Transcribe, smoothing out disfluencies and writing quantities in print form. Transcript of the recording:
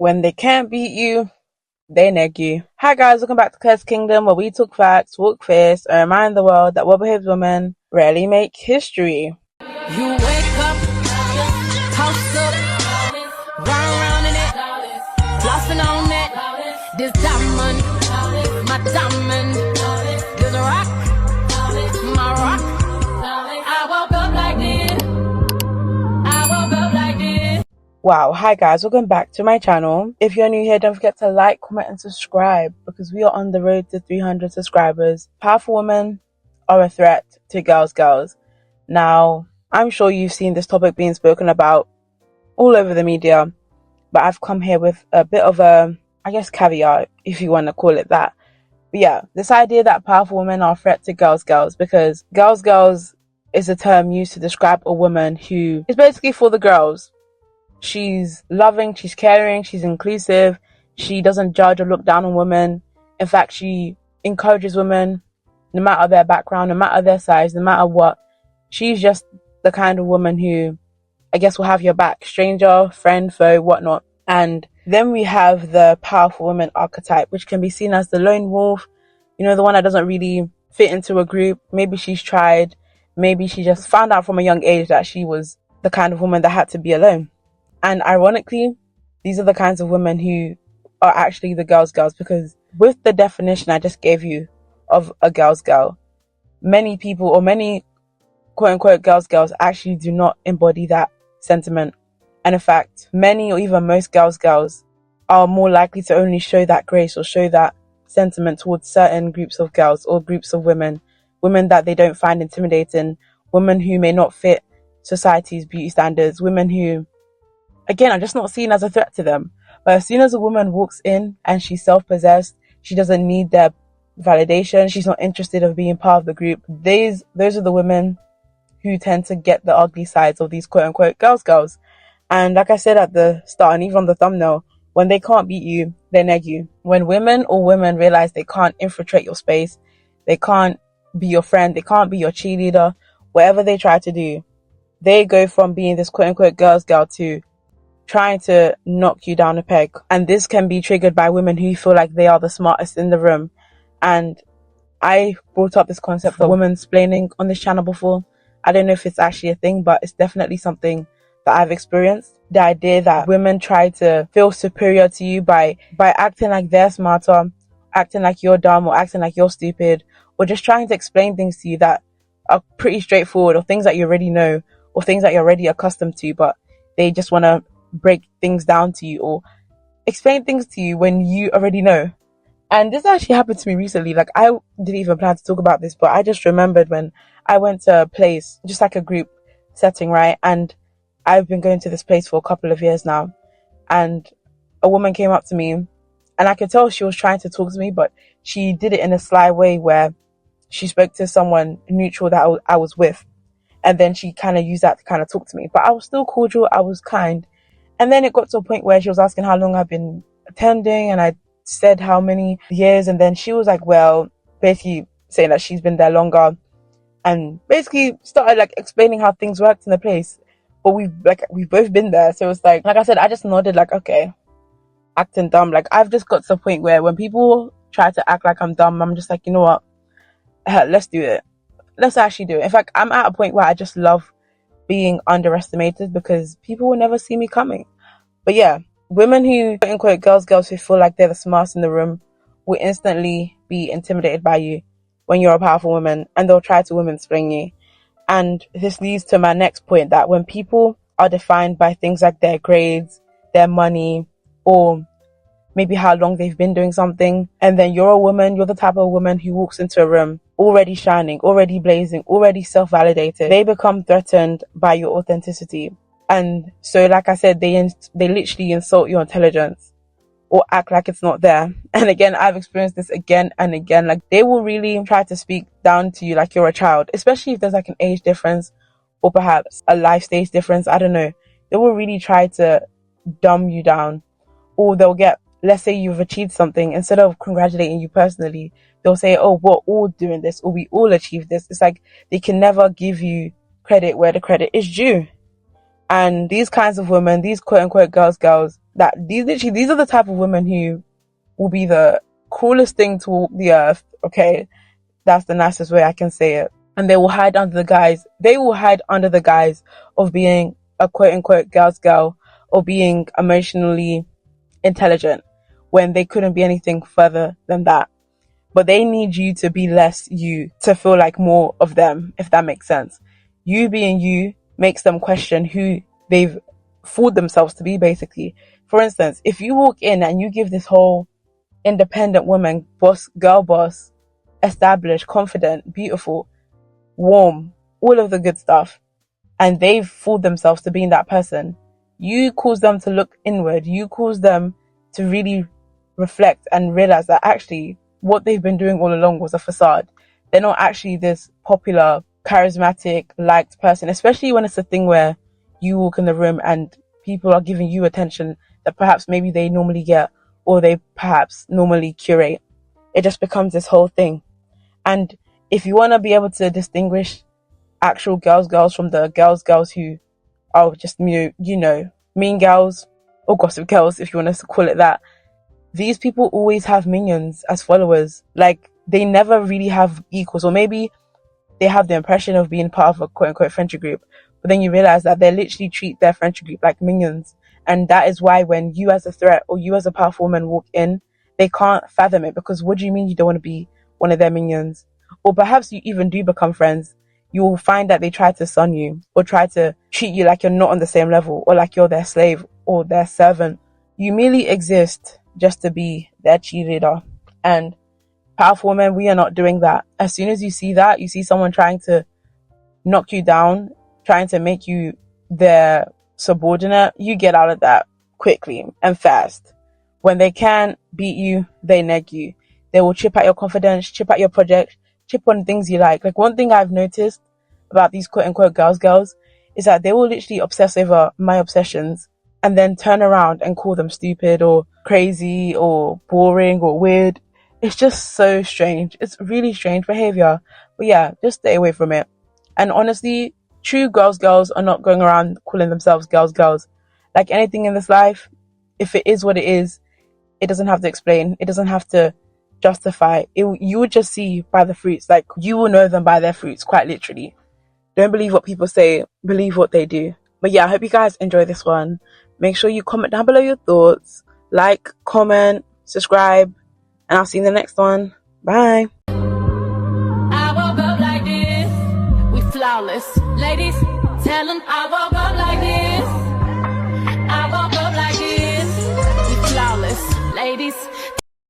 When they can't beat you, they neg you. Hi guys, welcome back to Clare's Kingdom, where we talk facts, walk fierce, and remind the world that well-behaved women rarely make history. You wake up, toast up, run around in it, flossing on it. This diamond, my diamond, this rock, my rock. I woke up like this. I woke up like this. Wow, hi guys, welcome back to my channel. If you're new here, don't forget to like, comment, and subscribe because we are on the road to 300 subscribers. Powerful women are a threat to girls. Now, I'm sure you've seen this topic being spoken about all over the media, but I've come here with a bit of a, I guess, caveat, if you want to call it that. But yeah, this idea that powerful women are a threat to girls, because girls is a term used to describe a woman who is basically for the girls. She's loving, she's caring, she's inclusive, she doesn't judge or look down on women. In fact, she encourages women, no matter their background, no matter their size, no matter what. She's just the kind of woman who, I guess, will have your back, stranger, friend, foe, whatnot. And then we have the powerful woman archetype, which can be seen as the lone wolf, the one that doesn't really fit into a group. Maybe she's tried, maybe she just found out from a young age that she was the kind of woman that had to be alone. And ironically, these are the kinds of women who are actually the girls, because with the definition I just gave you of a girl's girl, many people or many quote-unquote girls actually do not embody that sentiment. And in fact, many or even most girls are more likely to only show that grace or show that sentiment towards certain groups of girls or groups of women that they don't find intimidating, women who may not fit society's beauty standards, women who, again, are just not seen as a threat to them. But as soon as a woman walks in and she's self-possessed, she doesn't need their validation, she's not interested in being part of the group, those are the women who tend to get the ugly sides of these quote-unquote girls. And like I said at the start, and even on the thumbnail, when they can't beat you, they neg you. When women realize they can't infiltrate your space, they can't be your friend, they can't be your cheerleader, whatever they try to do, they go from being this quote-unquote girl to trying to knock you down a peg. And this can be triggered by women who feel like they are the smartest in the room. And I brought up this concept of women-splaining on this channel before. I don't know if it's actually a thing, but it's definitely something that I've experienced. The idea that women try to feel superior to you by acting like they're smarter, acting like you're dumb, or acting like you're stupid, or just trying to explain things to you that are pretty straightforward, or things that you already know, or things that you're already accustomed to, but they just want to break things down to you or explain things to you when you already know. And this actually happened to me recently. Like, I didn't even plan to talk about this, but I just remembered when I went to a place, just like a group setting, right? And I've been going to this place for a couple of years now. And a woman came up to me, and I could tell she was trying to talk to me, but she did it in a sly way where she spoke to someone neutral that I was with. And then she kind of used that to kind of talk to me. But I was still cordial, I was kind. And then it got to a point where she was asking how long I've been attending, and I said how many years, and then she was like, well, basically saying that she's been there longer, and basically started like explaining how things worked in the place. But we've both been there, so it's like I said, I just nodded like, okay, acting dumb. Like, I've just got to the point where when people try to act like I'm dumb, I'm just like, you know what, let's do it. Let's actually do it. In fact, I'm at a point where I just love being underestimated because people will never see me coming. But yeah, women who quote-unquote girls who feel like they're the smartest in the room will instantly be intimidated by you when you're a powerful woman, and they'll try to women-splain you. And this leads to my next point, that when people are defined by things like their grades, their money, or maybe how long they've been doing something, and then you're a woman, you're the type of woman who walks into a room already shining, already blazing, already self-validated, they become threatened by your authenticity. And so, like I said, they literally insult your intelligence or act like it's not there. And again, I've experienced this again and again. Like, they will really try to speak down to you like you're a child, especially if there's like an age difference or perhaps a life stage difference. I don't know. They will really try to dumb you down, or they'll get, let's say you've achieved something, instead of congratulating you personally, they'll say, oh, we're all doing this, or we all achieved this. It's like they can never give you credit where the credit is due. And these kinds of women, these quote unquote girls, That these are the type of women who will be the cruelest thing to walk the earth. Okay, that's the nicest way I can say it. And they will hide under the guise of being a quote unquote girl's girl or being emotionally intelligent when they couldn't be anything further than that. But they need you to be less you to feel like more of them, if that makes sense. You being you makes them question who they've fooled themselves to be, basically. For instance, if you walk in and you give this whole independent woman, girl boss, established, confident, beautiful, warm, all of the good stuff, and they've fooled themselves to being that person, you cause them to look inward. You cause them to really reflect and realize that actually what they've been doing all along was a facade. They're not actually this popular, charismatic, liked person, especially when it's a thing where you walk in the room and people are giving you attention that perhaps maybe they normally get or they perhaps normally curate. It just becomes this whole thing. And if you want to be able to distinguish actual girls from the girls who are just, mean girls or gossip girls, if you want us to call it that, these people always have minions as followers. Like, they never really have equals, or maybe they have the impression of being part of a quote unquote friendship group, but then you realize that they literally treat their friendship group like minions. And that is why when you as a threat or you as a powerful woman walk in, they can't fathom it, because what do you mean you don't want to be one of their minions? Or perhaps you even do become friends. You will find that they try to son you or try to treat you like you're not on the same level or like you're their slave or their servant. You merely exist just to be their cheerleader. And powerful women, we are not doing that. As soon as you see that, you see someone trying to knock you down, trying to make you their subordinate, you get out of that quickly and fast. When they can't beat you, they neg you. They will chip at your confidence, chip at your project, chip on things you like. Like, one thing I've noticed about these quote unquote girls is that they will literally obsess over my obsessions and then turn around and call them stupid or crazy or boring or weird. It's just so strange. It's really strange behavior. But yeah, just stay away from it. And honestly, true girls are not going around calling themselves girls. Like anything in this life, if it is what it is, it doesn't have to explain. It doesn't have to justify. You would just see by the fruits. Like, you will know them by their fruits, quite literally. Don't believe what people say, believe what they do. But yeah, I hope you guys enjoy this one. Make sure you comment down below your thoughts, like, comment, subscribe, and I'll see you in the next one. Bye. I woke up like this, we flawless. Ladies, tell them I woke up like this. I woke up like this, we flawless. Ladies,